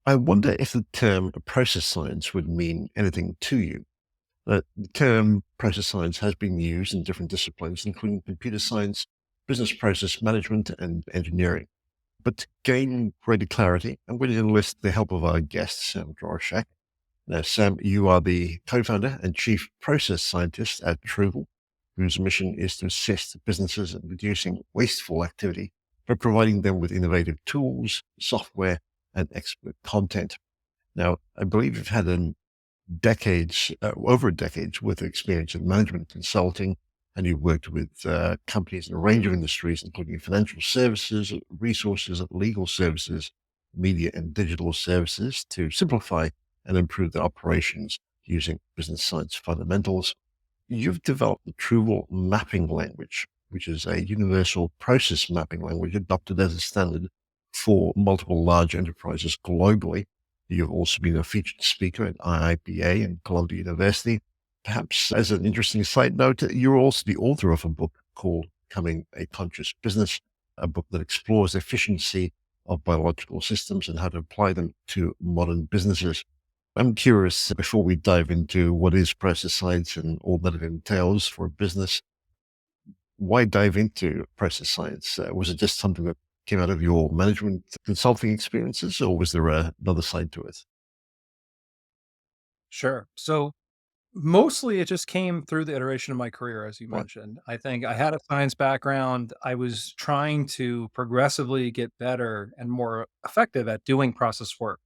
I wonder if the term process science would mean anything to you. The term process science has been used in different disciplines, including computer science, business process management, and engineering. But to gain greater clarity, I'm going to enlist the help of our guest, Sam Drauschak. Now, Sam, you are the co-founder and chief process scientist at Truvle, whose mission is to assist businesses in reducing wasteful activity by providing them with innovative tools, software, and expert content. Now, I believe you've had over a decade's worth of experience in management consulting, and you've worked with companies in a range of industries, including financial services, resources, legal services, media and digital services, to simplify and improve their operations using business science fundamentals. You've developed the Truvle mapping language, which is a universal process mapping language adopted as a standard for multiple large enterprises globally. You've also been a featured speaker at IIPA and Columbia University. Perhaps as an interesting side note, you're also the author of a book called Becoming a Conscious Business, a book that explores the efficiency of biological systems and how to apply them to modern businesses. I'm curious, before we dive into what is process science and all that it entails for a business, why dive into process science? Was it just something that came out of your management consulting experiences, or was there another side to it? Sure. So mostly it just came through the iteration of my career, as you Right. mentioned. I think I had a science background. I was trying to progressively get better and more effective at doing process work.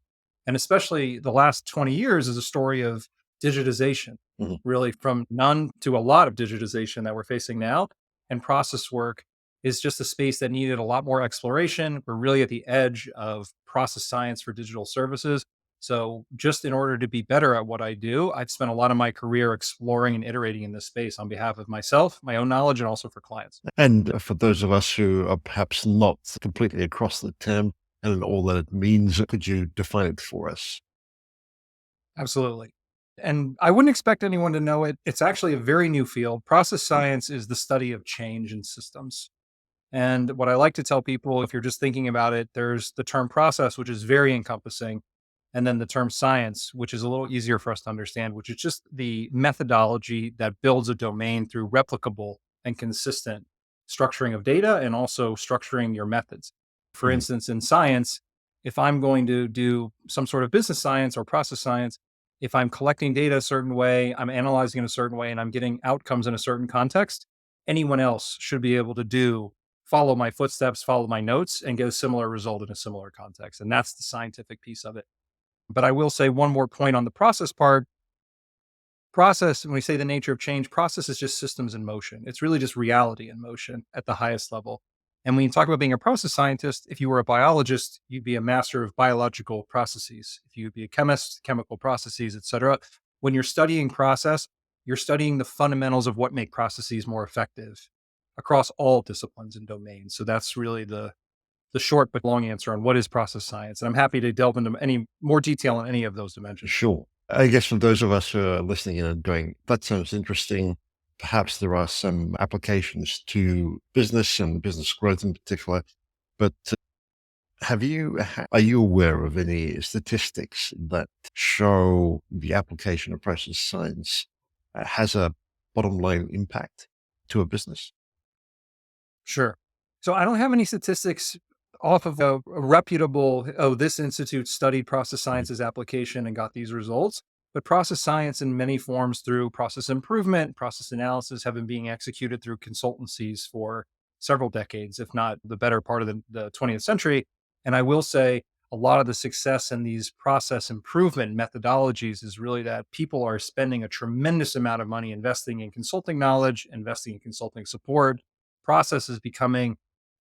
And especially the last 20 years is a story of digitization, Mhm. really from none to a lot of digitization that we're facing now. And process work is just a space that needed a lot more exploration. We're really at the edge of process science for digital services. So, just in order to be better at what I do, I've spent a lot of my career exploring and iterating in this space on behalf of myself, my own knowledge, and also for clients. And for those of us who are perhaps not completely across the term and all that it means, could you define it for us? Absolutely. And I wouldn't expect anyone to know it. It's actually a very new field. Process science is the study of change in systems. And what I like to tell people, if you're just thinking about it, there's the term process, which is very encompassing. And then the term science, which is a little easier for us to understand, which is just the methodology that builds a domain through replicable and consistent structuring of data and also structuring your methods. For Mhm. instance, in science, if I'm going to do some sort of business science or process science, if I'm collecting data a certain way, I'm analyzing in a certain way, and I'm getting outcomes in a certain context, anyone else should be able to follow my footsteps, follow my notes, and get a similar result in a similar context. And that's the scientific piece of it. But I will say one more point on the process part. Process, when we say the nature of change, process is just systems in motion. It's really just reality in motion at the highest level. And when you talk about being a process scientist, if you were a biologist, you'd be a master of biological processes. If you'd be a chemist, chemical processes, et cetera. When you're studying process, you're studying the fundamentals of what make processes more effective across all disciplines and domains. So that's really the short but long answer on what is process science. And I'm happy to delve into any more detail on any of those dimensions. Sure. I guess for those of us who are listening in and going, that sounds interesting, perhaps there are some applications to business and business growth in particular. But are you aware of any statistics that show the application of process science has a bottom line impact to a business? Sure. So I don't have any statistics off of a reputable, oh, this institute studied process Mhm. sciences application and got these results. But process science in many forms through process improvement, process analysis have been being executed through consultancies for several decades, if not the better part of the 20th century. And I will say a lot of the success in these process improvement methodologies is really that people are spending a tremendous amount of money investing in consulting knowledge, investing in consulting support. Process is becoming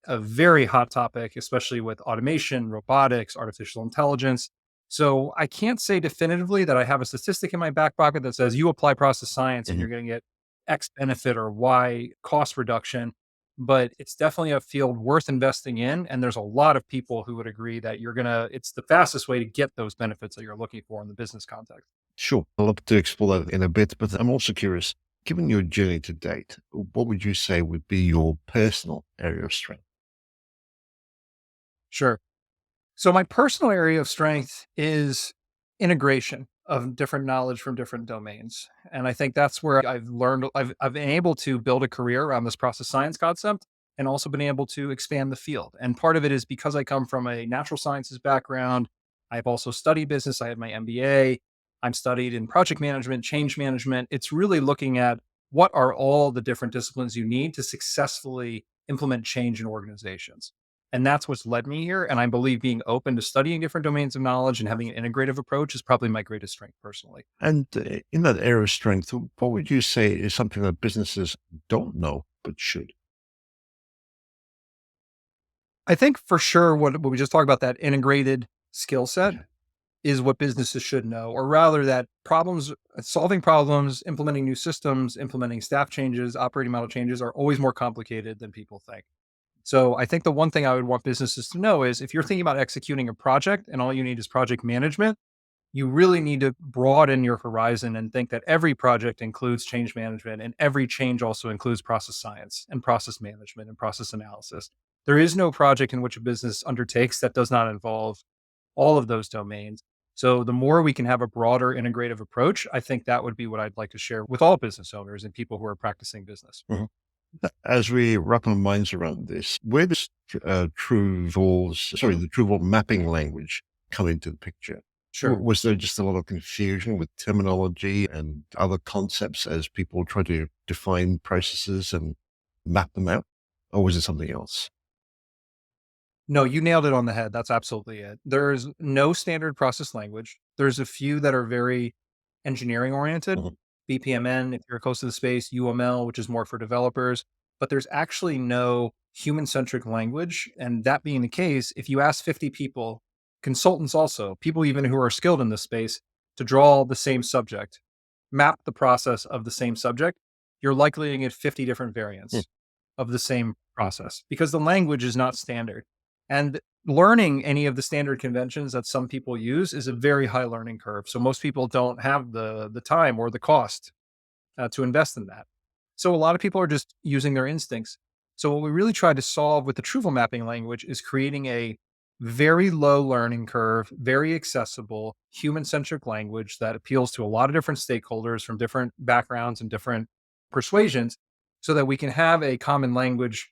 a very hot topic, especially with automation, robotics, artificial intelligence. So I can't say definitively that I have a statistic in my back pocket that says you apply process science and Mhm. you're going to get X benefit or Y cost reduction. But it's definitely a field worth investing in. And there's a lot of people who would agree that it's the fastest way to get those benefits that you're looking for in the business context. Sure. I'd love to explore that in a bit, but I'm also curious, given your journey to date, what would you say would be your personal area of strength? Sure. So my personal area of strength is integration of different knowledge from different domains. And I think that's where I've been able to build a career around this process science concept and also been able to expand the field. And part of it is because I come from a natural sciences background. I've also studied business. I have my MBA. I'm studied in project management, change management. It's really looking at what are all the different disciplines you need to successfully implement change in organizations. And that's what's led me here. And I believe being open to studying different domains of knowledge and having an integrative approach is probably my greatest strength personally. And in that area of strength, what would you say is something that businesses don't know but should? I think for sure what we just talked about, that integrated skill set Yeah. is what businesses should know, or rather that solving problems, implementing new systems, implementing staff changes, operating model changes are always more complicated than people think. So I think the one thing I would want businesses to know is if you're thinking about executing a project and all you need is project management, you really need to broaden your horizon and think that every project includes change management and every change also includes process science and process management and process analysis. There is no project in which a business undertakes that does not involve all of those domains. So the more we can have a broader integrative approach, I think that would be what I'd like to share with all business owners and people who are practicing business. Mhm. As we wrap our minds around this, where does the Truvle mapping language come into the picture? Sure. Was there just a lot of confusion with terminology and other concepts as people try to define processes and map them out? Or was it something else? No, you nailed it on the head. That's absolutely it. There's no standard process language. There's a few that are very engineering oriented, Mhm. BPMN, if you're close to the space, UML, which is more for developers, but there's actually no human centric language. And that being the case, if you ask 50 people, consultants also, people even who are skilled in this space, to draw the same subject, map the process of the same subject, you're likely to get 50 different Hmm. variants of the same process because the language is not standard. And learning any of the standard conventions that some people use is a very high learning curve. So most people don't have the time or the cost to invest in that. So a lot of people are just using their instincts. So what we really try to solve with the Truvle mapping language is creating a very low learning curve, very accessible, human centric language that appeals to a lot of different stakeholders from different backgrounds and different persuasions so that we can have a common language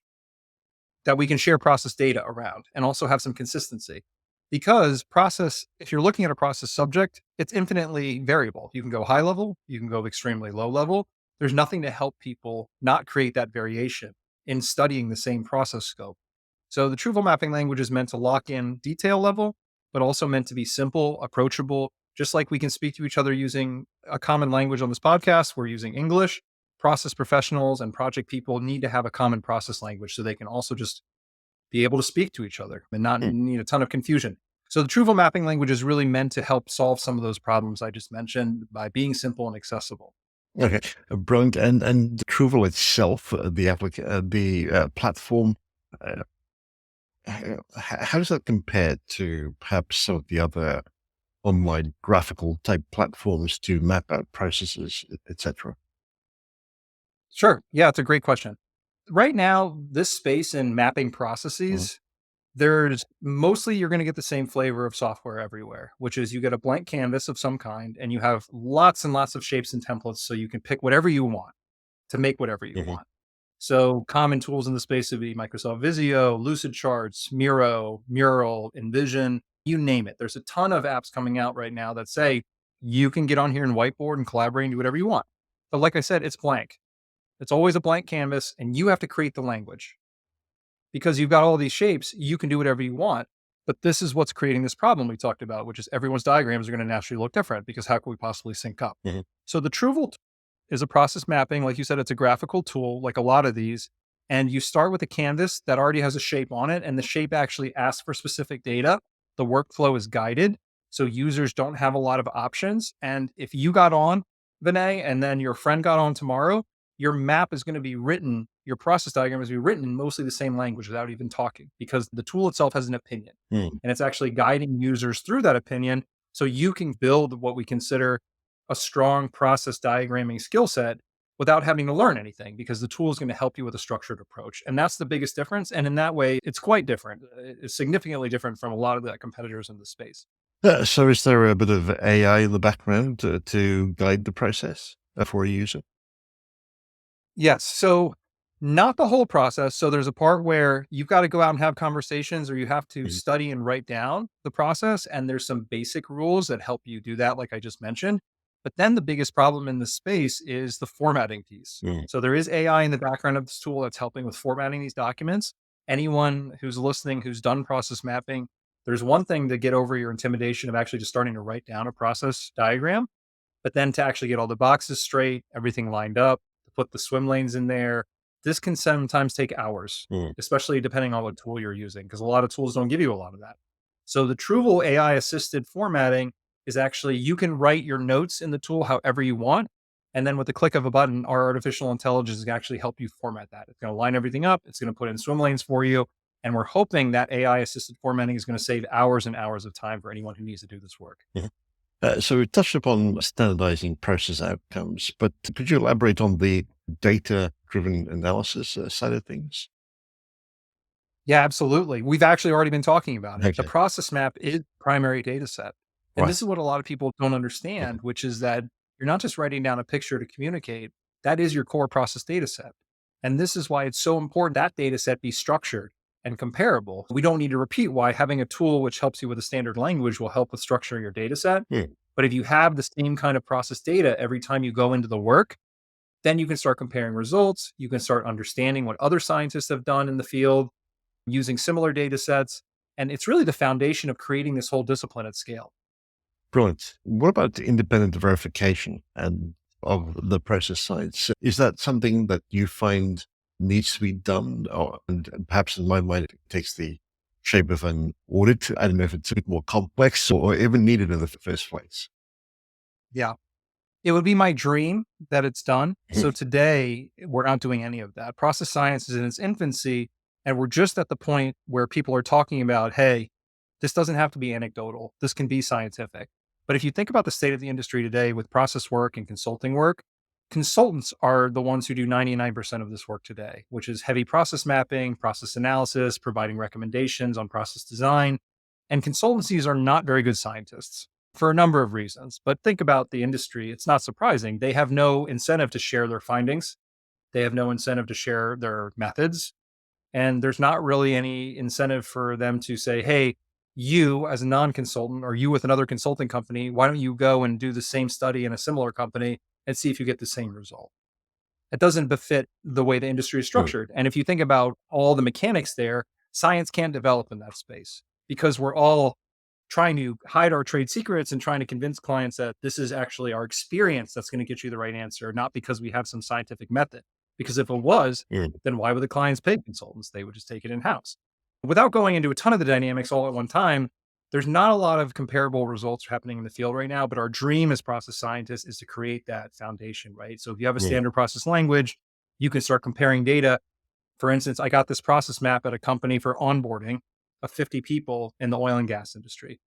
that we can share process data around and also have some consistency. Because process, if you're looking at a process subject, it's infinitely variable. You can go high level, you can go extremely low level. There's nothing to help people not create that variation in studying the same process scope. So the Truvle mapping language is meant to lock in detail level, but also meant to be simple, approachable, just like we can speak to each other using a common language on this podcast. We're using English. Process professionals and project people need to have a common process language so they can also just be able to speak to each other and not Hmm. need a ton of confusion. So the Truvle mapping language is really meant to help solve some of those problems I just mentioned by being simple and accessible. Okay, brilliant. And Truvle itself, the platform, uh, how does that compare to perhaps some of the other online graphical type platforms to map out processes, etc.? Sure. Yeah, it's a great question. Right now, this space in mapping Mhm. processes, there's mostly you're going to get the same flavor of software everywhere, which is you get a blank canvas of some kind and you have lots and lots of shapes and templates so you can pick whatever you want to make whatever you Mhm. want. So common tools in the space would be Microsoft Visio, Lucid Charts, Miro, Mural, Envision, you name it. There's a ton of apps coming out right now that say you can get on here and whiteboard and collaborate and do whatever you want. But like I said, it's blank. It's always a blank canvas and you have to create the language because you've got all these shapes. You can do whatever you want. But this is what's creating this problem we talked about, which is everyone's diagrams are going to naturally look different because how can we possibly sync up? Mhm. So the Truvle is a process mapping. Like you said, it's a graphical tool, like a lot of these. And you start with a canvas that already has a shape on it, and the shape actually asks for specific data. The workflow is guided, so users don't have a lot of options. And if you got on, Vinay, and then your friend got on tomorrow, your map is going to be written, your process diagram is going to be written in mostly the same language without even talking, because the tool itself has an opinion. Hmm. And it's actually guiding users through that opinion so you can build what we consider a strong process diagramming skill set without having to learn anything because the tool is going to help you with a structured approach. And that's the biggest difference. And in that way, it's quite different. It's significantly different from a lot of the competitors in the space. So is there a bit of AI in the background to guide the process for a user? Yes. So, not the whole process. So, there's a part where you've got to go out and have conversations, or you have to Mhm. study and write down the process. And there's some basic rules that help you do that, like I just mentioned. But then the biggest problem in the space is the formatting piece. Mm. So, there is AI in the background of this tool that's helping with formatting these documents. Anyone who's listening who's done process mapping, there's one thing to get over your intimidation of actually just starting to write down a process diagram. But then to actually get all the boxes straight, everything lined up, to put the swim lanes in there, this can sometimes take hours, Mm. especially depending on what tool you're using, because a lot of tools don't give you a lot of that. So the Truvle AI assisted formatting is actually you can write your notes in the tool however you want. And then with the click of a button, our artificial intelligence can actually help you format that. It's going to line everything up. It's going to put in swim lanes for you. And we're hoping that AI assisted formatting is going to save hours and hours of time for anyone who needs to do this work. Mhm. So we touched upon standardizing process outcomes, but could you elaborate on the data-driven analysis side of things? Yeah, absolutely. We've actually already been talking about it. The Okay. process map is primary data set. And Right. this is what a lot of people don't Mhm. understand, which is that you're not just writing down a picture to communicate. That is your core process data set. And this is why it's so important that data set be structured and comparable. We don't need to repeat why having a tool which helps you with a standard language will help with structuring your data set. Mm. But if you have the same kind of process data every time you go into the work, then you can start comparing results. You can start understanding what other scientists have done in the field using similar data sets. And it's really the foundation of creating this whole discipline at scale. Brilliant. What about the independent verification and of the process side? So is that something that you find needs to be done, or and perhaps in my mind it takes the shape of an audit? I don't know if it's a bit more complex or even needed in the first place. Yeah. It would be my dream that it's done. So today, we're not doing any of that. Process science is in its infancy, and we're just at the point where people are talking about, hey, this doesn't have to be anecdotal. This can be scientific. But if you think about the state of the industry today with process work and consulting work, consultants are the ones who do 99% of this work today, which is heavy process mapping, process analysis, providing recommendations on process design. And consultancies are not very good scientists for a number of reasons. But think about the industry. It's not surprising. They have no incentive to share their findings, they have no incentive to share their methods. And there's not really any incentive for them to say, hey, you as a non consultant or you with another consulting company, why don't you go and do the same study in a similar company and see if you get the same result? It doesn't befit the way the industry is Mm. structured. And if you think about all the mechanics there, science can't develop in that space because we're all trying to hide our trade secrets and trying to convince clients that this is actually our experience that's going to get you the right answer, not because we have some scientific method. Because if it was, Mm. then why would the clients pay consultants? They would just take it in house. Without going into a ton of the dynamics all at one time, there's not a lot of comparable results happening in the field right now, but our dream as process scientists is to create that foundation, right? So if you have a Mm. standard process language, you can start comparing data. For instance, I got this process map at a company for onboarding of 50 people in the oil and gas industry.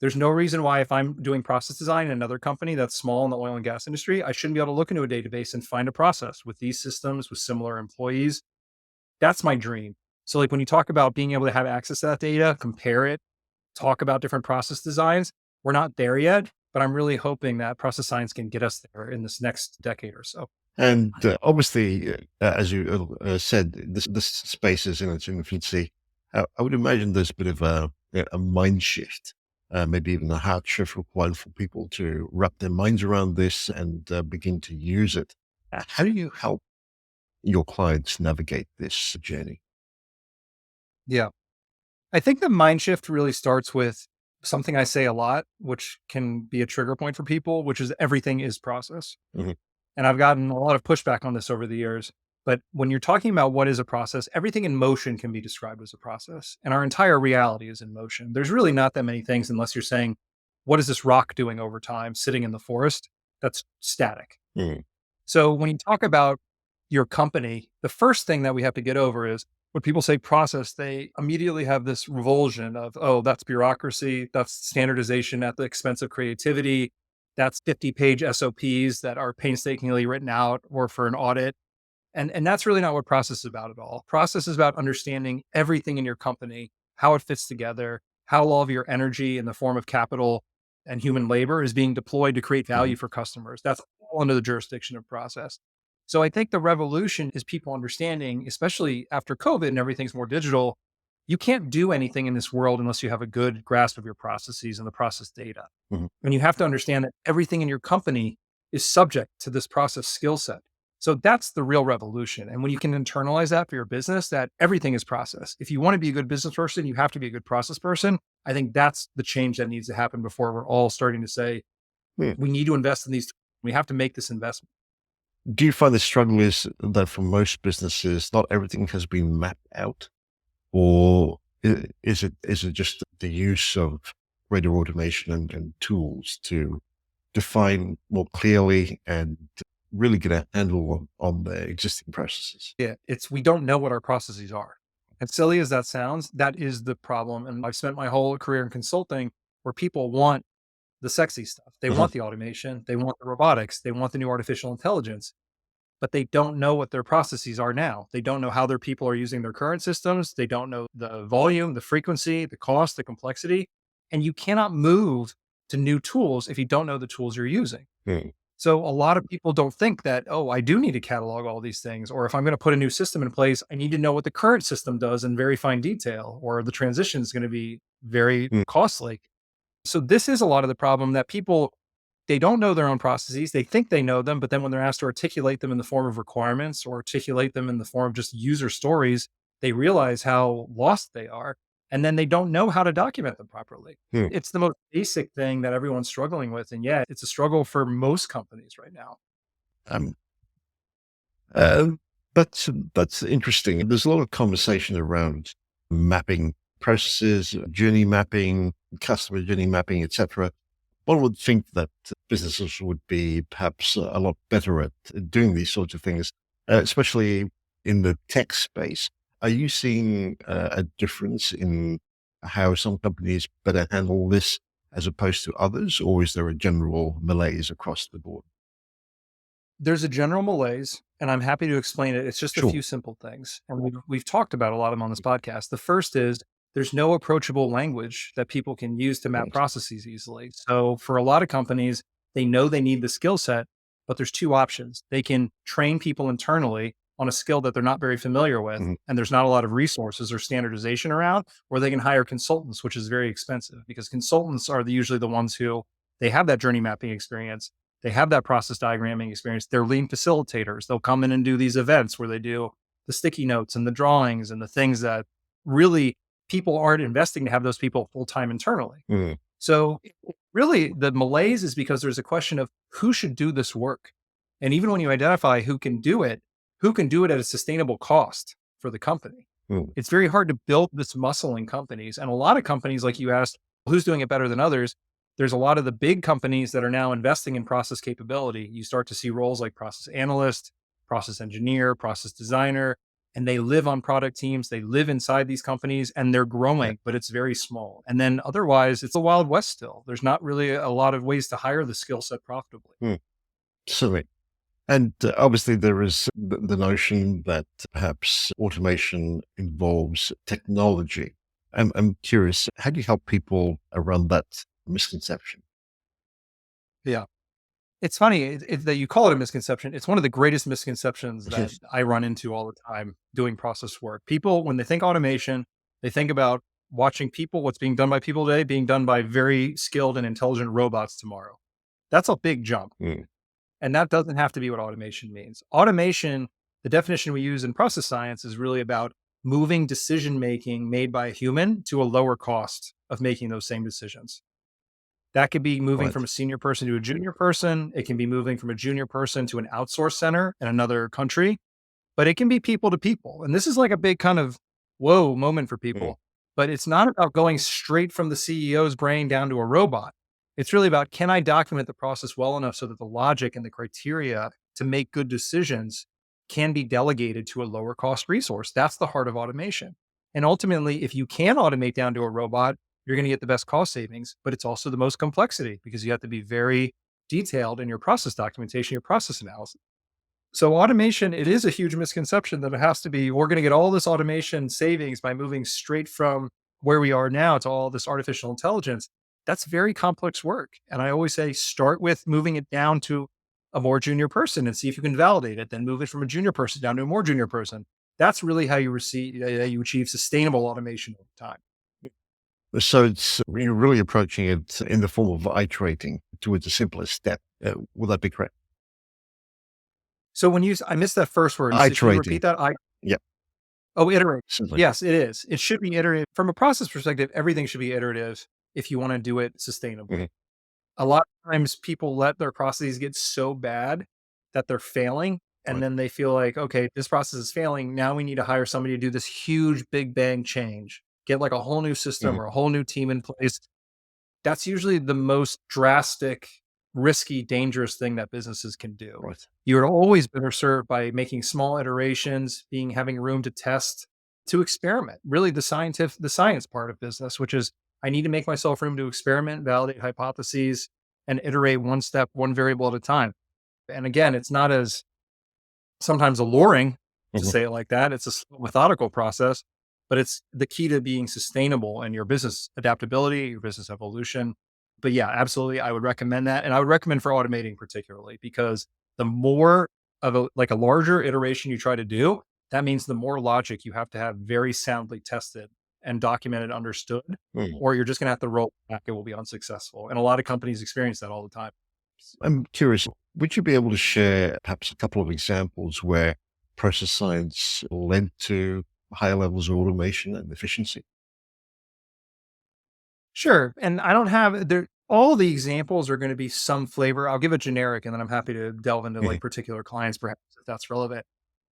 There's no reason why, if I'm doing process design in another company that's small in the oil and gas industry, I shouldn't be able to look into a database and find a process with these systems with similar employees. That's my dream. So, like when you talk about being able to have access to that data, compare it, talk about different process designs, we're not there yet, but I'm really hoping that process science can get us there in this next decade or so. And obviously, as you said, this space is in its infancy. I would imagine there's a bit of a mind shift, maybe even a heart shift required for people to wrap their minds around this and begin to use it. How do you help your clients navigate this journey? Yeah. I think the mind shift really starts with something I say a lot, which can be a trigger point for people, which is everything is process. Mhm. And I've gotten a lot of pushback on this over the years. But when you're talking about what is a process, everything in motion can be described as a process. And our entire reality is in motion. There's really not that many things unless you're saying, what is this rock doing over time sitting in the forest? That's static. Mm. So when you talk about your company, the first thing that we have to get over is when people say process, they immediately have this revulsion of, oh, that's bureaucracy, that's standardization at the expense of creativity. That's 50-page SOPs that are painstakingly written out or for an audit. And that's really not what process is about at all. Process is about understanding everything in your company, how it fits together, how all of your energy in the form of capital and human labor is being deployed to create Mhm. value for customers. That's all under the jurisdiction of process. So I think the revolution is people understanding, especially after COVID and everything's more digital, you can't do anything in this world unless you have a good grasp of your processes and the process data. Mhm. And you have to understand that everything in your company is subject to this process skill set. So that's the real revolution. And when you can internalize that for your business, that everything is process. If you want to be a good business person, you have to be a good process person. I think that's the change that needs to happen before we're all starting to say, Yeah. we need to invest in these. We have to make this investment. Do you find the struggle is that for most businesses, not everything has been mapped out, or is it just the use of greater automation and tools to define more clearly and really get a handle on the existing processes? Yeah. We don't know what our processes are. As silly as that sounds, that is the problem. And I've spent my whole career in consulting where people want the sexy stuff. They Uh-huh. want the automation, they want the robotics, they want the new artificial intelligence, but they don't know what their processes are now. They don't know how their people are using their current systems. They don't know the volume, the frequency, the cost, the complexity. And you cannot move to new tools if you don't know the tools you're using. Hmm. So a lot of people don't think that, oh, I do need to catalog all these things. Or if I'm going to put a new system in place, I need to know what the current system does in very fine detail, or the transition is going to be very Hmm. costly. So this is a lot of the problem that people they don't know their own processes. They think they know them, but then when they're asked to articulate them in the form of requirements or articulate them in the form of just user stories, they realize how lost they are. And then they don't know how to document them properly. Hmm. It's the most basic thing that everyone's struggling with. And yeah, it's a struggle for most companies right now. Um, Um, that's interesting. There's a lot of conversation around mapping processes, journey mapping, customer journey mapping, etc. One would think that businesses would be perhaps a lot better at doing these sorts of things, especially in the tech space. Are you seeing a difference in how some companies better handle this as opposed to others, or is there a general malaise across the board? There's a general malaise, and I'm happy to explain it. It's just a Sure. few simple things. And we've talked about a lot of them on this podcast. The first is there's no approachable language that people can use to map Right. processes easily. So for a lot of companies, they know they need the skill set, but there's two options. They can train people internally on a skill that they're not very familiar with, Mhm. and there's not a lot of resources or standardization around, or they can hire consultants, which is very expensive because consultants are usually the ones who they have that journey mapping experience, they have that process diagramming experience. They're lean facilitators. They'll come in and do these events where they do the sticky notes and the drawings and the things that really people aren't investing to have those people full time internally. Mm. So really the malaise is because there's a question of who should do this work. And even when you identify who can do it at a sustainable cost for the company? Mm. It's very hard to build this muscle in companies. And a lot of companies, like you asked, who's doing it better than others? There's a lot of the big companies that are now investing in process capability. You start to see roles like process analyst, process engineer, process designer, and they live on product teams. They live inside these companies and they're Yeah. growing, but it's very small. And then otherwise, it's a wild west still. There's not really a lot of ways to hire the skill set profitably. Mm. Certainly. And obviously, there is the notion that perhaps automation involves technology. I'm curious, how do you help people around that misconception? Yeah. It's funny that you call it a misconception. It's one of the greatest misconceptions that Yes. I run into all the time doing process work. People, when they think automation, they think about watching people, what's being done by people today, being done by very skilled and intelligent robots tomorrow. That's a big jump. Mm. And that doesn't have to be what automation means. Automation, the definition we use in process science is really about moving decision making made by a human to a lower cost of making those same decisions. That could be moving Right. from a senior person to a junior person. It can be moving from a junior person to an outsource center in another country, but it can be people to people. And this is like a big kind of whoa moment for Mm. people. But it's not about going straight from the CEO's brain down to a robot. It's really about can I document the process well enough so that the logic and the criteria to make good decisions can be delegated to a lower cost resource. That's the heart of automation. And ultimately, if you can automate down to a robot, you're going to get the best cost savings, but it's also the most complexity because you have to be very detailed in your process documentation, your process analysis. So automation, it is a huge misconception that it has to be, we're going to get all this automation savings by moving straight from where we are now to all this artificial intelligence. That's very complex work. And I always say, start with moving it down to a more junior person and see if you can validate it. Then move it from a junior person down to a more junior person. That's really how you you achieve sustainable automation over time. So you're really approaching it in the form of iterating towards a simpler step. Would that be correct? So I missed that first word. Can you Iterating. repeat that? Yeah, Oh, iterate. simply. Yes, it is. It should be iterative. From a process perspective, everything should be iterative if you want to do it sustainably. Mhm. A lot of times people let their processes get so bad that they're failing. And Right. then they feel like, okay, this process is failing. Now we need to hire somebody to do this huge big bang change, get like a whole new system Mhm. or a whole new team in place. That's usually the most drastic, risky, dangerous thing that businesses can do. Right. You're always better served by making small iterations, having room to test, to experiment. Really, the science part of business, which is I need to make myself room to experiment, validate hypotheses, and iterate one step, one variable at a time. And again, it's not as sometimes alluring to Mhm. say it like that. It's a methodical process, but it's the key to being sustainable and your business adaptability, your business evolution. But yeah, absolutely. I would recommend that. And I would recommend for automating particularly because the more of a larger iteration you try to do, that means the more logic you have to have very soundly tested and documented, understood, Mm. or you're just going to have to roll it back. It will be unsuccessful. And a lot of companies experience that all the time. I'm curious, would you be able to share perhaps a couple of examples where process science led to higher levels of automation and efficiency? Sure. And I don't have there all the examples are going to be some flavor. I'll give a generic and then I'm happy to delve into Mhm. like particular clients perhaps if that's relevant.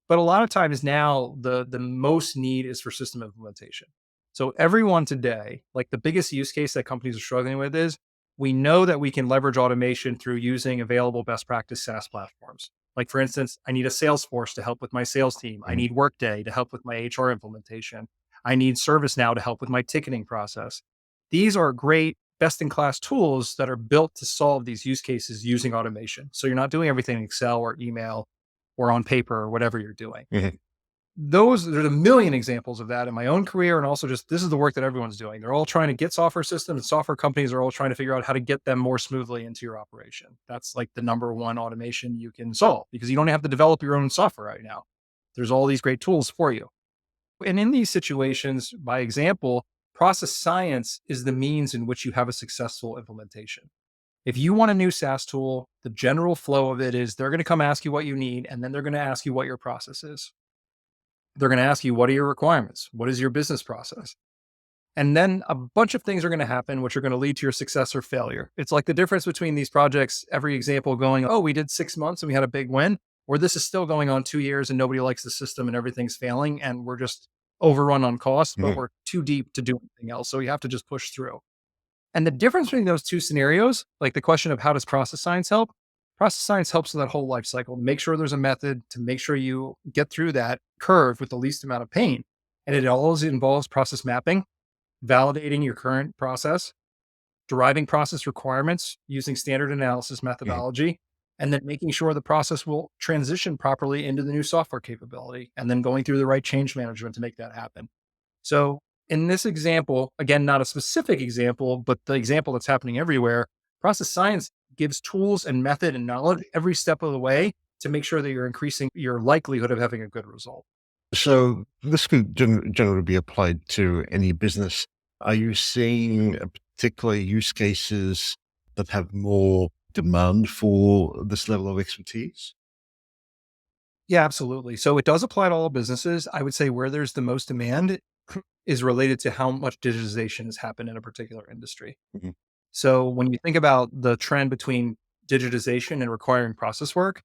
But a lot of times now the most need is for system implementation. So everyone today, like the biggest use case that companies are struggling with is we know that we can leverage automation through using available best practice SaaS platforms. Like for instance, I need a Salesforce to help with my sales team. I Mhm. need Workday to help with my HR implementation. I need ServiceNow to help with my ticketing process. These are great best in class tools that are built to solve these use cases using automation. So you're not doing everything in Excel or email or on paper or whatever you're doing. Mhm. There's a million examples of that in my own career. And also just, this is the work that everyone's doing. They're all trying to get software systems and software companies are all trying to figure out how to get them more smoothly into your operation. That's like the number one automation you can solve because you don't have to develop your own software right now. There's all these great tools for you. And in these situations, by example, process science is the means in which you have a successful implementation. If you want a new SaaS tool, the general flow of it is they're going to come ask you what you need, and then they're going to ask you what your process is. They're going to ask you, what are your requirements? What is your business process? And then a bunch of things are going to happen, which are going to lead to your success or failure. It's like the difference between these projects, every example going, oh, we did 6 months and we had a big win, or this is still going on 2 years and nobody likes the system and everything's failing and we're just overrun on cost, but Mhm. we're too deep to do anything else. So you have to just push through. And the difference between those two scenarios, like the question of how does process science help? Process science helps with that whole life cycle to make sure there's a method to make sure you get through that curve with the least amount of pain. And it always involves process mapping, validating your current process, deriving process requirements using standard analysis Mhm. methodology, and then making sure the process will transition properly into the new software capability, and then going through the right change management to make that happen. So, in this example, again, not a specific example, but the example that's happening everywhere, process science gives tools and method and knowledge every step of the way to make sure that you're increasing your likelihood of having a good result. So this could generally be applied to any business. Are you seeing particular use cases that have more demand for this level of expertise? Yeah, absolutely. So it does apply to all businesses. I would say where there's the most demand is related to how much digitization has happened in a particular industry. Mhm. So when you think about the trend between digitization and requiring process work,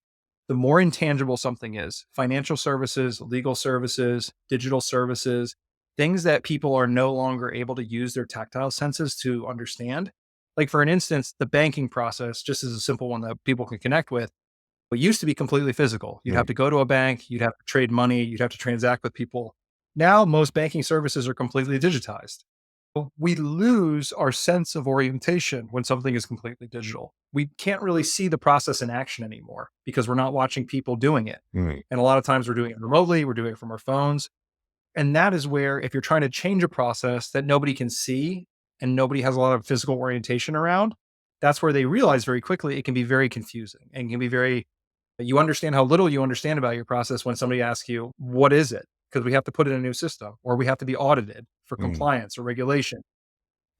the more intangible something is, financial services, legal services, digital services, things that people are no longer able to use their tactile senses to understand. Like for an instance, the banking process, just as a simple one that people can connect with, what used to be completely physical. You'd have Mhm. to go to a bank, you'd have to trade money, you'd have to transact with people. Now most banking services are completely digitized. We lose our sense of orientation when something is completely digital. We can't really see the process in action anymore because we're not watching people doing it. Mm, And a lot of times we're doing it remotely, we're doing it from our phones. And that is where, if you're trying to change a process that nobody can see and nobody has a lot of physical orientation around, that's where they realize very quickly it can be very confusing and can be very, you understand how little you understand about your process when somebody asks you, what is it? Because we have to put in a new system or we have to be audited for mm, compliance or regulation.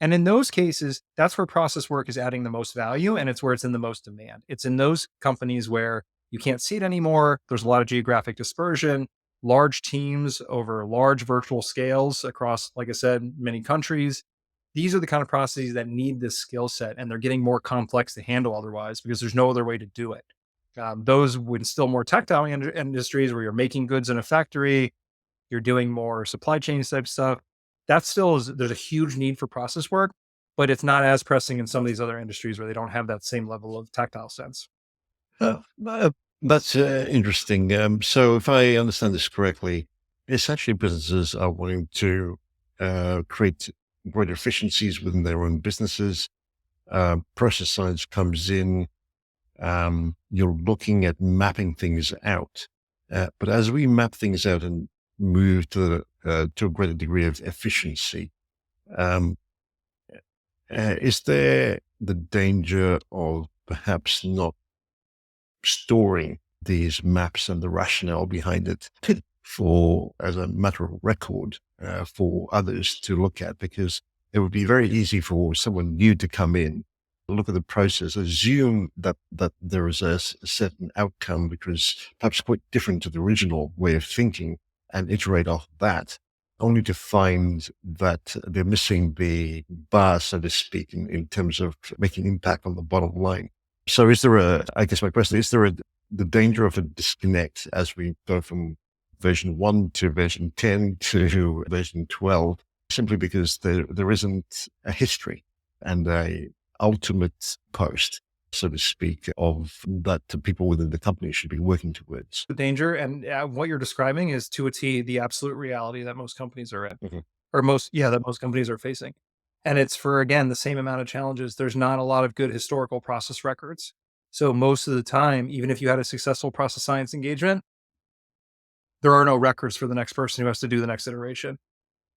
And in those cases, that's where process work is adding the most value and it's where it's in the most demand. It's in those companies where you can't see it anymore. There's a lot of geographic dispersion, large teams over large virtual scales across, like I said, many countries. These are the kind of processes that need this skill set and they're getting more complex to handle otherwise because there's no other way to do it. Those would still more tactile industries where you're making goods in a factory, you're doing more supply chain type stuff. That still is, there's a huge need for process work, but it's not as pressing in some of these other industries where they don't have that same level of tactile sense. uh, uh, that's interesting. So, if I understand this correctly, essentially businesses are wanting to create greater efficiencies within their own businesses. Process science comes in. You're looking at mapping things out. But as we map things out and move to a greater degree of efficiency, um, is there the danger of perhaps not storing these maps and the rationale behind it for as a matter of record for others to look at? Because it would be very easy for someone new to come in, look at the process, assume that there is a certain outcome because perhaps quite different to the original way of thinking, and iterate off that, only to find that they're missing the bar, so to speak, in terms of making impact on the bottom line. So I guess my question, the danger of a disconnect as we go from version 1 to version 10 to version 12, simply because there isn't a history and a ultimate post, so to speak, of that the people within the company should be working towards. The danger and what you're describing is to a T the absolute reality that most companies are in, Mhm. or that most companies are facing. And it's for, again, the same amount of challenges. There's not a lot of good historical process records. So most of the time, even if you had a successful process science engagement, there are no records for the next person who has to do the next iteration.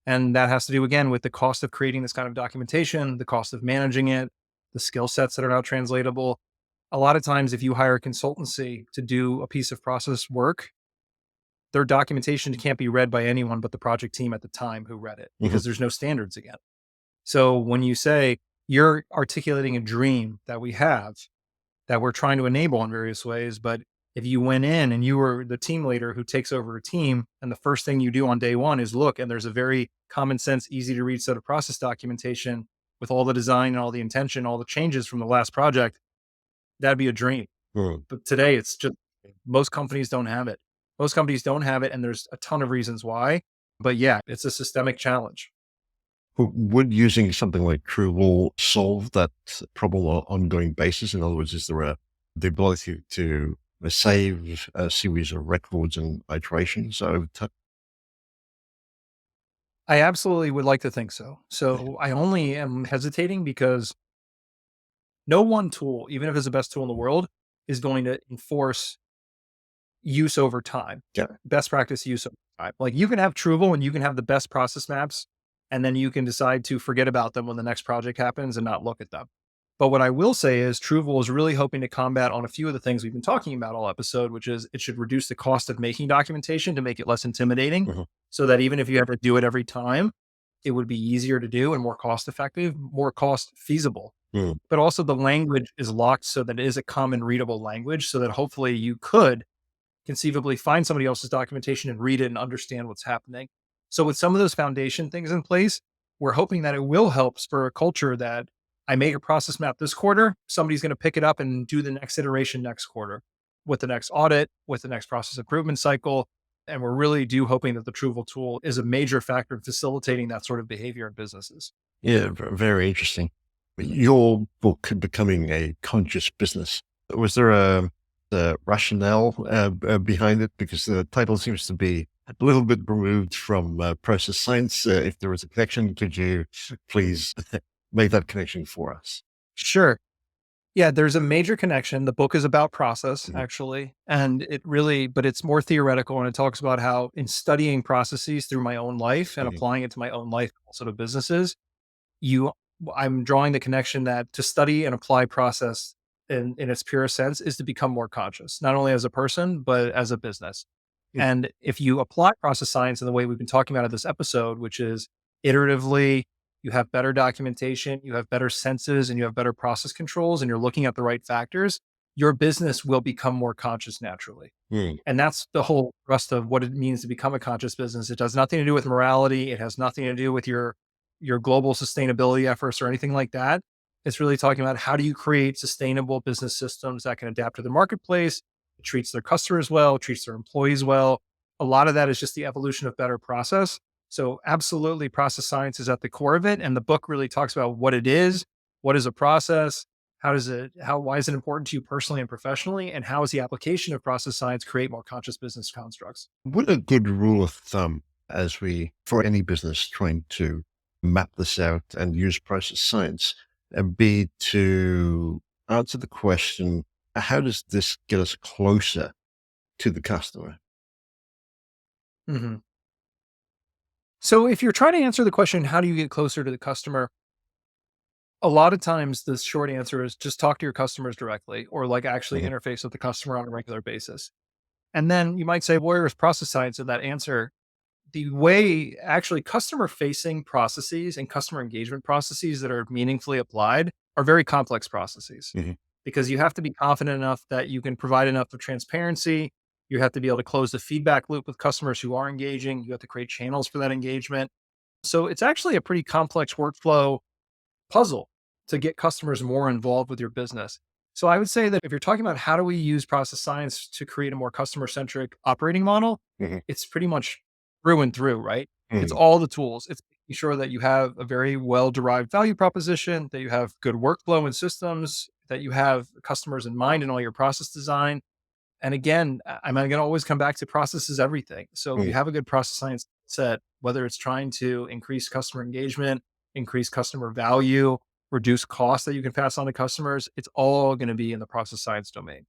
And that has to do again with the cost of creating this kind of documentation, the cost of managing it, the skill sets that are not translatable. A lot of times, if you hire a consultancy to do a piece of process work, their documentation can't be read by anyone but the project team at the time who read it Mhm. because there's no standards again. So when you say you're articulating a dream that we have, that we're trying to enable in various ways. But if you went in and you were the team leader who takes over a team, and the first thing you do on day one is look, and there's a very common sense, easy to read set of process documentation with all the design and all the intention, all the changes from the last project, that'd be a dream. Mm. But today it's just most companies don't have it. Most companies don't have it, and there's a ton of reasons why. But yeah, it's a systemic challenge. Would using something like Truvle solve that problem on an ongoing basis? In other words, is there the ability to save a series of records and iterations over time? I absolutely would like to think so. So I only am hesitating because no one tool, even if it's the best tool in the world, is going to enforce use over time, Yeah. best practice use over time. Like you can have Truvle and you can have the best process maps, and then you can decide to forget about them when the next project happens and not look at them. But what I will say is Truvle is really hoping to combat on a few of the things we've been talking about all episode, which is it should reduce the cost of making documentation to make it less intimidating Mhm. so that even if you have to do it every time, it would be easier to do and more cost effective, more cost feasible. Mm. But also the language is locked so that it is a common readable language so that hopefully you could conceivably find somebody else's documentation and read it and understand what's happening. So with some of those foundation things in place, we're hoping that it will help spur a culture that I make a process map this quarter, somebody's going to pick it up and do the next iteration next quarter with the next audit, with the next process improvement cycle. And we're really do hoping that the Truvle tool is a major factor in facilitating that sort of behavior in businesses. Yeah, very interesting. Your book, Becoming a Conscious Business, was there a rationale behind it? Because the title seems to be a little bit removed from process science. If there is a connection, could you please make that connection for us? Sure. Yeah, there's a major connection. The book is about process, Mhm, actually. And it really, but it's more theoretical. And it talks about how, in studying processes through my own life and mhm, applying it to my own life, also to businesses, you, I'm drawing the connection that to study and apply process in its purest sense is to become more conscious, not only as a person, but as a business. mhm, And if you apply process science in the way we've been talking about in this episode, which is iteratively, you have better documentation, you have better senses, and you have better process controls, and you're looking at the right factors, your business will become more conscious naturally. mhm. And that's the whole thrust of what it means to become a conscious business. It has nothing to do with morality. It has nothing to do with your global sustainability efforts or anything like that. It's really talking about how do you create sustainable business systems that can adapt to the marketplace, it treats their customers well, treats their employees well. A lot of that is just the evolution of better process. So absolutely process science is at the core of it. And the book really talks about what is a process, why is it important to you personally and professionally, and how is the application of process science create more conscious business constructs? What a good rule of thumb as we, for any business trying to map this out and use process science, and be to answer the question, how does this get us closer to the customer? Mhm. So if you're trying to answer the question, how do you get closer to the customer? A lot of times the short answer is just talk to your customers directly or like actually Mhm, interface with the customer on a regular basis. And then you might say, where is process science in that answer? The way actually customer facing processes and customer engagement processes that are meaningfully applied are very complex processes mhm. because you have to be confident enough that you can provide enough of transparency. You have to be able to close the feedback loop with customers who are engaging. You have to create channels for that engagement. So it's actually a pretty complex workflow puzzle to get customers more involved with your business. So I would say that if you're talking about how do we use process science to create a more customer centric operating model, Mhm, it's pretty much through and through, right? It's mhm. all the tools. It's making sure that you have a very well derived value proposition, that you have good workflow and systems, that you have customers in mind in all your process design. And again, I'm going to always come back to process is everything. So if you Mm. have a good process science set, whether it's trying to increase customer engagement, increase customer value, reduce costs that you can pass on to customers, it's all going to be in the process science domain.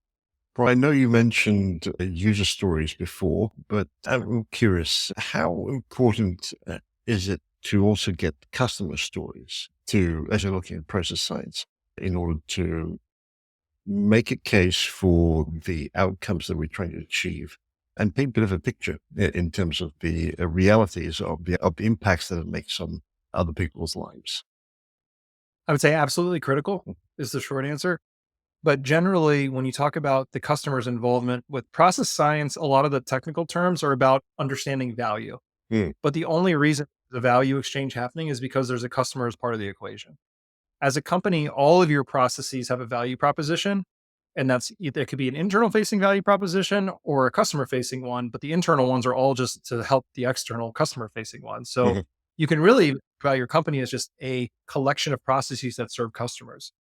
Well, I know you mentioned user stories before, but I'm curious, how important is it to also get customer stories to, as you're looking at process science, in order to make a case for the outcomes that we're trying to achieve and paint a bit of a picture in terms of the realities of the impacts that it makes on other people's lives? I would say absolutely critical is the short answer. But generally, when you talk about the customer's involvement with process science, a lot of the technical terms are about understanding value. Mm, But the only reason the value exchange happening is because there's a customer as part of the equation. As a company, all of your processes have a value proposition. And that's either it could be an internal facing value proposition or a customer facing one, but the internal ones are all just to help the external customer facing ones. So mhm, you can really think about your company as just a collection of processes that serve customers.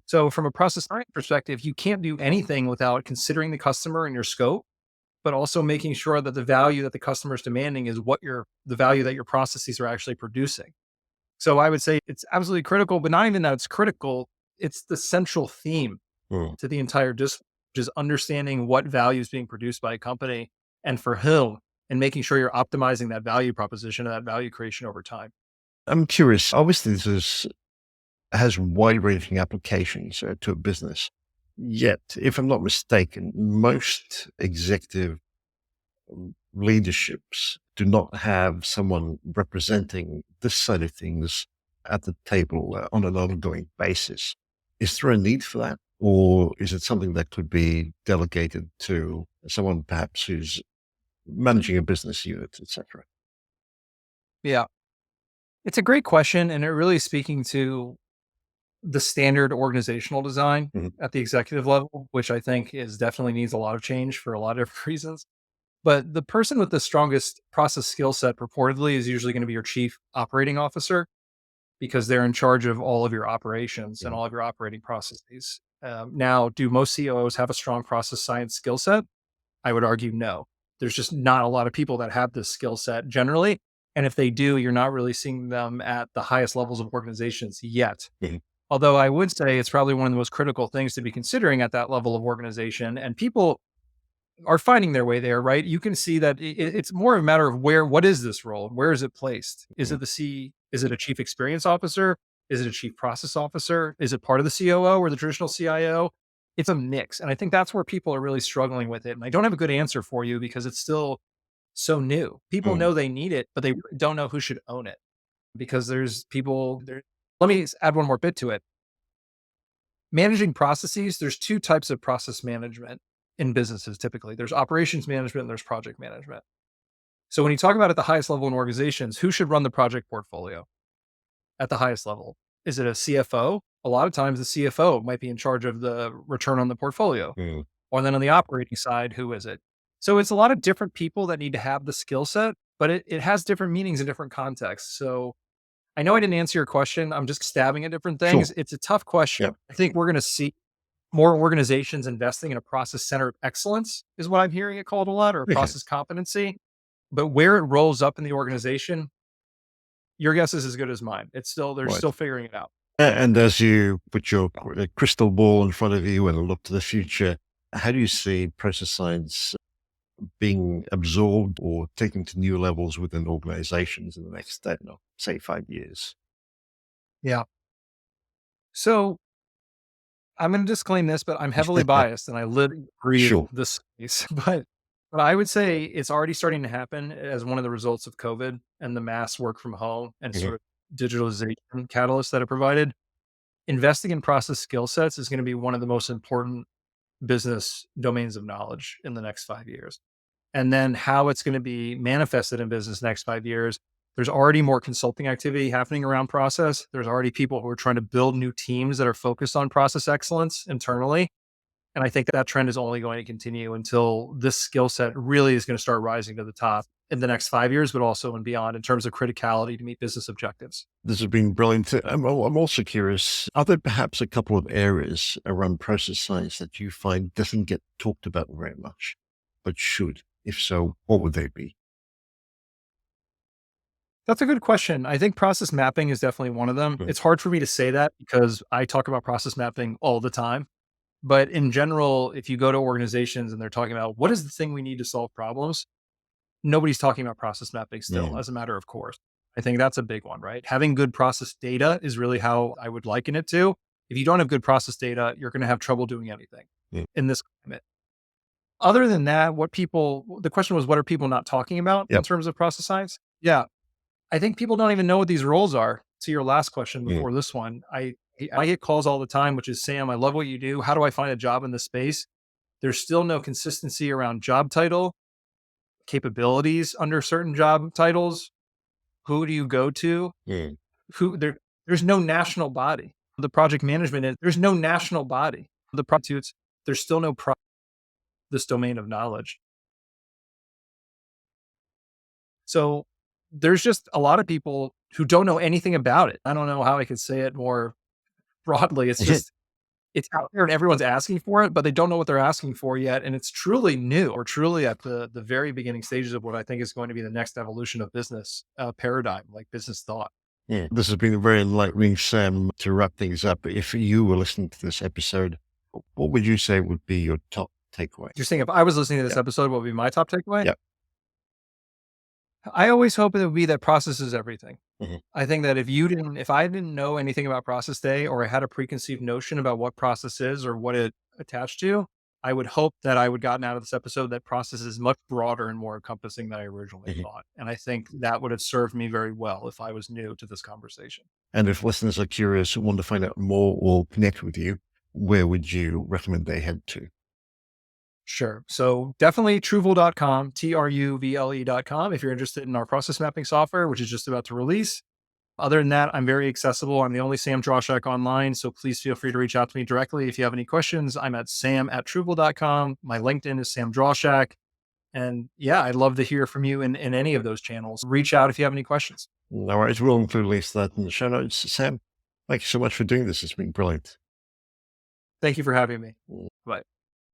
So from a process science perspective, you can't do anything without considering the customer in your scope, but also making sure that the value that the customer is demanding is the value that your processes are actually producing. So I would say it's absolutely critical, but not even that it's critical, it's the central theme mm. to the entire discipline, which is understanding what value is being produced by a company and for whom, and making sure you're optimizing that value proposition and that value creation over time. I'm curious. Obviously, has wide-ranging applications to a business. Yet, if I'm not mistaken, most executive leaderships do not have someone representing this side of things at the table on an ongoing basis. Is there a need for that? Or is it something that could be delegated to someone perhaps who's managing a business unit, etc.? Yeah. It's a great question. And it really is speaking to the standard organizational design Mhm, at the executive level, which I think is definitely needs a lot of change for a lot of different reasons. But the person with the strongest process skill set purportedly is usually going to be your chief operating officer because they're in charge of all of your operations and mhm. all of your operating processes. Now, do most COOs have a strong process science skill set? I would argue no. there's just not a lot of people that have this skill set generally. And if they do, you're not really seeing them at the highest levels of organizations yet. Mhm. Although I would say it's probably one of the most critical things to be considering at that level of organization. And people are finding their way there, right? You can see that it's more a matter of what is this role? Where is it placed? Is Mhm. it is it a chief experience officer? Is it a chief process officer? Is it part of the COO or the traditional CIO? It's a mix. And I think that's where people are really struggling with it. And I don't have a good answer for you because it's still so new. People Mhm. know they need it, but they really don't know who should own it because there's people there. Let me add one more bit to it. Managing processes, there's two types of process management in businesses typically. There's operations management and there's project management. So when you talk about at the highest level in organizations, who should run the project portfolio at the highest level? Is it a CFO? A lot of times the CFO might be in charge of the return on the portfolio. Mhm. Or then on the operating side, who is it? So it's a lot of different people that need to have the skill set, but it has different meanings in different contexts. So I know I didn't answer your question. I'm just stabbing at different things. Sure. It's a tough question. Yep. I think we're going to see more organizations investing in a process center of excellence, is what I'm hearing it called a lot, or a Okay. process competency. But where it rolls up in the organization, your guess is as good as mine. They're Right. still figuring it out. And as you put your crystal ball in front of you and look to the future, how do you see process science being absorbed or taken to new levels within organizations in the next, I don't know, say 5 years? Yeah. So I'm going to disclaim this, but I'm heavily biased and I live and breathe Sure. this space. But I would say it's already starting to happen as one of the results of COVID and the mass work from home and Mhm. sort of digitalization catalysts that it provided. Investing in process skill sets is going to be one of the most important business domains of knowledge in the next 5 years. And then how it's going to be manifested in business next 5 years. There's already more consulting activity happening around process. There's already people who are trying to build new teams that are focused on process excellence internally. And I think that trend is only going to continue until this skill set really is going to start rising to the top in the next 5 years, but also and beyond in terms of criticality to meet business objectives. This has been brilliant. I'm also curious, are there perhaps a couple of areas around process science that you find doesn't get talked about very much, but should? If so, what would they be? That's a good question. I think process mapping is definitely one of them. Mm. It's hard for me to say that because I talk about process mapping all the time. But in general, if you go to organizations and they're talking about what is the thing we need to solve problems, nobody's talking about process mapping still, Mm. as a matter of course. I think that's a big one, right? Having good process data is really how I would liken it to. If you don't have good process data, you're going to have trouble doing anything Mm. in this climate. Other than that, the question was, what are people not talking about in Yep. terms of process science? Yeah. I think people don't even know what these roles are. To your last question Mm. before this one, I get calls all the time, which is, Sam, I love what you do. How do I find a job in this space? There's still no consistency around job title, capabilities under certain job titles. Who do you go to? Mm. There's no national body. The project management is there's no national body. The prostitutes, there's still no this domain of knowledge. So there's just a lot of people who don't know anything about it. I don't know how I could say it more broadly. It's out there and everyone's asking for it, but they don't know what they're asking for yet. And it's truly new or truly at the very beginning stages of what I think is going to be the next evolution of business paradigm, like business thought. Yeah. This has been a very enlightening, Sam. To wrap things up, if you were listening to this episode, what would you say would be your top takeaway? You're saying if I was listening to this Yep. episode, what would be my top takeaway? Yep. I always hope it would be that process is everything. Mhm. I think that if I didn't know anything about process day or I had a preconceived notion about what process is or what it attached to, I would hope that I would gotten out of this episode that process is much broader and more encompassing than I originally Mhm. thought. And I think that would have served me very well if I was new to this conversation. And if listeners are curious and want to find out more or connect with you, where would you recommend they head to? Sure. So definitely Truvle.com, Truvle.com, if you're interested in our process mapping software, which is just about to release. Other than that, I'm very accessible. I'm the only Sam Drauschak online. So please feel free to reach out to me directly if you have any questions. I'm at sam@Truvle.com. My LinkedIn is Sam Drauschak. And yeah, I'd love to hear from you in any of those channels. Reach out if you have any questions. No worries. We'll include links to that in the show notes. Sam, thank you so much for doing this. It's been brilliant. Thank you for having me. Bye.